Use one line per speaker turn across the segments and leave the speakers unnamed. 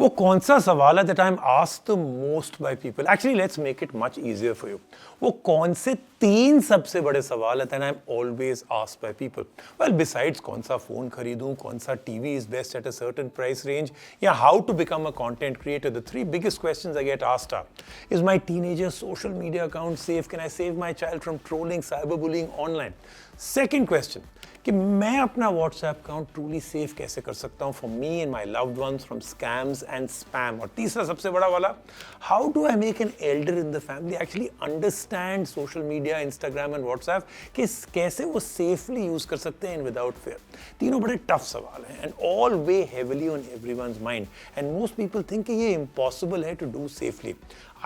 वो कौन सा सवाल है that I'm asked the most by people? Actually, let's make it much easier for you. वो कौन से 3 सबसे बड़े सवाल है that I'm always asked by people? Well, besides कौन सा phone खरीदूं, कौन सा TV is best at a certain price range, या how to become a content creator, the 3 biggest questions I get asked are: is my teenager social media account safe? Can I save my child from trolling, cyberbullying online? Second question, कि मैं अपना WhatsApp account truly safe कैसे कर सकता हूँ for me and my loved ones from scams and spam. और तीसरा सबसे बड़ा वाला, how do I make an elder in the family actually understand social media, Instagram and WhatsApp, कि कैसे वो सेफली यूज कर सकते हैं विदाउट फेयर. तीनों बड़े टफ सवाल हैं and all weigh heavily on everyone's mind and most people think कि ये इम्पॉसिबल है to do safely.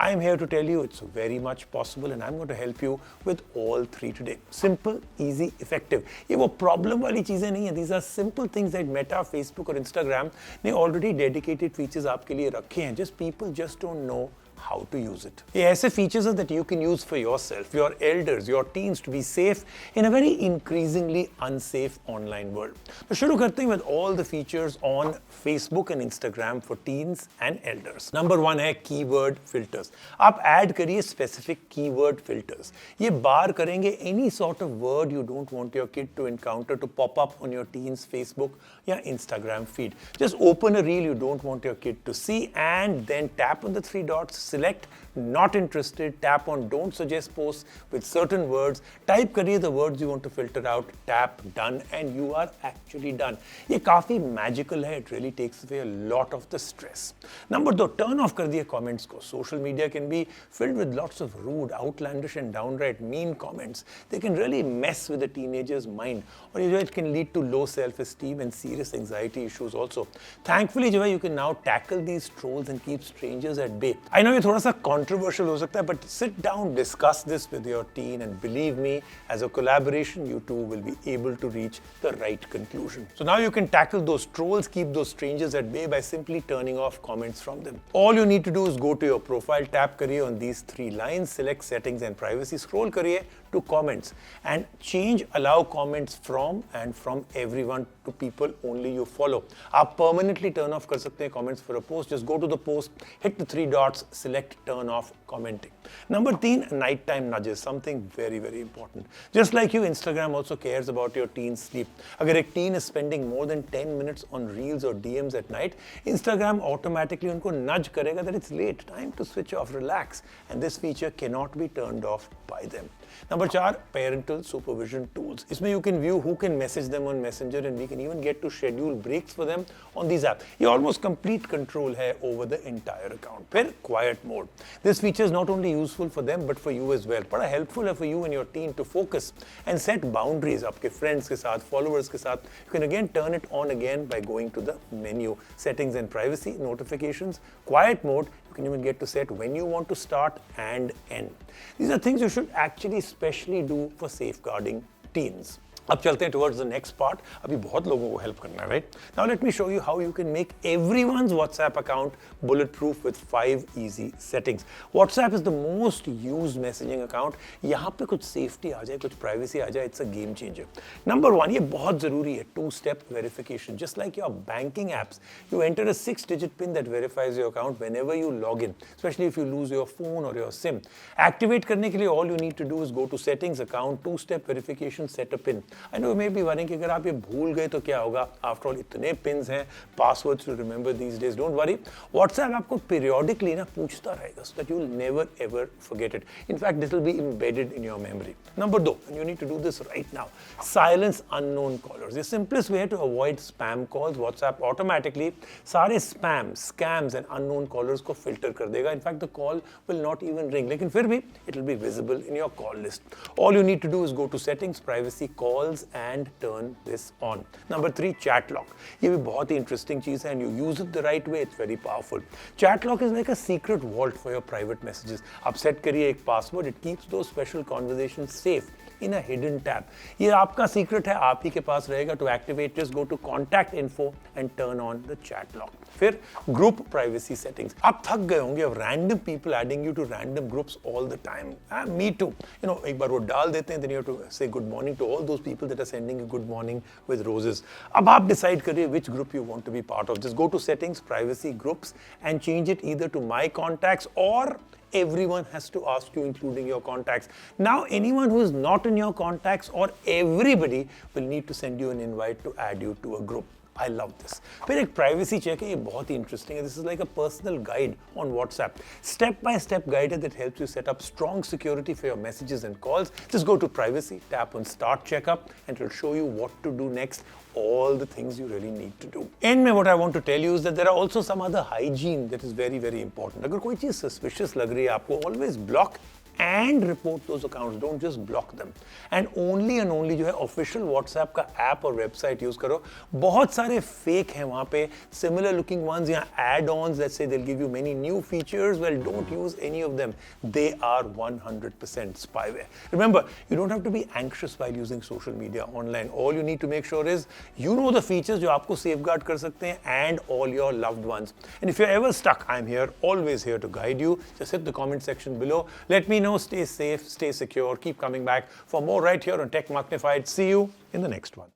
I am here to tell you it's very much possible and I'm going to help you with all 3 today. Simple, easy, effective. ये वो problem वाली चीजें नहीं है. These are simple things that Meta, Facebook और Instagram ने already dedicated features आपके लिए रखे हैं. Just people just don't know how to use it. ये ऐसे features हैं that you can use for yourself, your elders, your teens to be safe in a very increasingly unsafe online world. तो शुरू करते हैं with all the features on Facebook and Instagram for teens and elders. Number 1 है keyword filters. आप add करिए specific keyword filters. ये बार करेंगे any sort of word you don't want your kid to encounter to pop up on your teen's Facebook या Instagram feed. Just open a reel you don't want your kid to see and then tap on the 3 dots. Select not interested, tap on don't suggest posts with certain words, type करिए the words you want to filter out, tap done and you are actually done. ये काफी magical है, it really takes away a lot of the stress. Number 2, turn off कर दिए comments को. Social media can be filled with lots of rude, outlandish and downright mean comments. They can really mess with a teenager's mind or it can lead to low self-esteem and serious anxiety issues also. Thankfully जो है you can now tackle these trolls and keep strangers at bay. I know ये थोड़ा सा controversial हो सकता है, but sit down, discuss this with your teen and believe me, as a collaboration, you two will be able to reach the right conclusion. So now you can tackle those trolls, keep those strangers at bay by simply turning off comments from them. All you need to do is go to your profile, tap करिए on these 3 lines, select settings and privacy, scroll करिए to comments and change allow comments from and from everyone to people only you follow. आप permanently turn off कर सकते हैं comments for a post. Just go to the post, hit the 3 dots, select turn off commenting. Number 3, nighttime nudges, something very, very important. Just like you, Instagram also cares about your teen's sleep. अगर एक teen is spending more than 10 minutes on reels or DMs at night, Instagram automatically उनको nudge करेगा that it's late, time to switch off, relax. And this feature cannot be turned off by them. Number 4, parental supervision tools. इसमें you can view who can message them on Messenger and we can even get to schedule breaks for them on these apps. ये almost complete control है over the entire account. फिर quiet mode. This feature is not only useful for them but for you as well. बड़ा helpful है for you and your teen to focus and set boundaries आपके friends के साथ, followers के साथ. You can again turn it on again by going to the menu, settings and privacy, notifications, quiet mode. You can even get to set when you want to start and end. These are things you should actually specially do for safeguarding teens. अब चलते हैं towards the next part. अभी बहुत लोगों को help करना है, right? Now let me show you how you can make everyone's WhatsApp account bulletproof with 5 easy settings. WhatsApp is the most used messaging account. यहाँ पे कुछ safety आ जाए, कुछ privacy आ जाए, it's a game changer. Number 1, ये बहुत ज़रूरी है, 2-step verification. Just like your banking apps, you enter a 6-digit PIN that verifies your account whenever you log in, especially if you lose your phone or your SIM. Activate करने के लिए all you need to do is go to settings, account, 2-step verification, set a PIN. I know you may be worrying कि अगर आप ये भूल गए तो क्या होगा? After all, इतने pins हैं, passwords to remember these days. Don't worry. WhatsApp आपको periodically ना पूछता रहेगा so that you will never ever forget it. In fact, this will be embedded in your memory. Number 2, and you need to do this right now. Silence unknown callers. The simplest way to avoid spam calls, WhatsApp automatically सारे spam, scams and unknown callers को filter कर देगा. In fact, the call will not even ring. लेकिन फिर भी it will be visible in your call list. All you need to do is go to settings, privacy, calls and turn this on. Number 3, chat lock. ये भी बहुत ही interesting चीज़ है and you use it the right way, it's very powerful. Chat lock is like a secret vault for your private messages. आप set करिए एक password, it keeps those special conversations safe in a hidden tab. ये आपका secret है, आप ही के पास रहेगा. To activate, just go to contact info and turn on the chat lock. फिर ग्रुप प्राइवेसी सेटिंग्स. आप थक गए होंगे of random people adding you to random groups all the time. Me too. एक बार वो डाल देते हैं, then you have to say good morning to all those people that are sending you good morning with roses. अब आप decide करिए which group you want to be part of. Just go to settings, privacy, groups and change it either to my contacts or everyone has to ask you, including your contacts. Now, anyone who is not in your contacts or everybody will need to send you an invite to add you to a group. I love this. फिर एक privacy check है, ये बहुत ही interesting है. This is like a personal guide on WhatsApp. Step by step guide that helps you set up strong security for your messages and calls. Just go to privacy, tap on start checkup and it will show you what to do next, all the things you really need to do. And what I want to tell you is that there are also some other hygiene that is very, very important. अगर कोई चीज suspicious लग रही है आपको, always block and report those accounts. Don't just block them. And only जो है official WhatsApp का app और website use करो. बहुत सारे fake हैं वहाँ पे, similar looking ones या add-ons that say they'll give you many new features. Well, don't use any of them. They are 100% spyware. Remember, you don't have to be anxious while using social media online. All you need to make sure is you know the features जो आपको safeguard कर सकते हैं and all your loved ones. And if you're ever stuck, I'm here, always here to guide you. Just hit the comment section below. Let me know. Stay safe, stay secure, keep coming back for more right here on Tech Magnified. See you in the next one.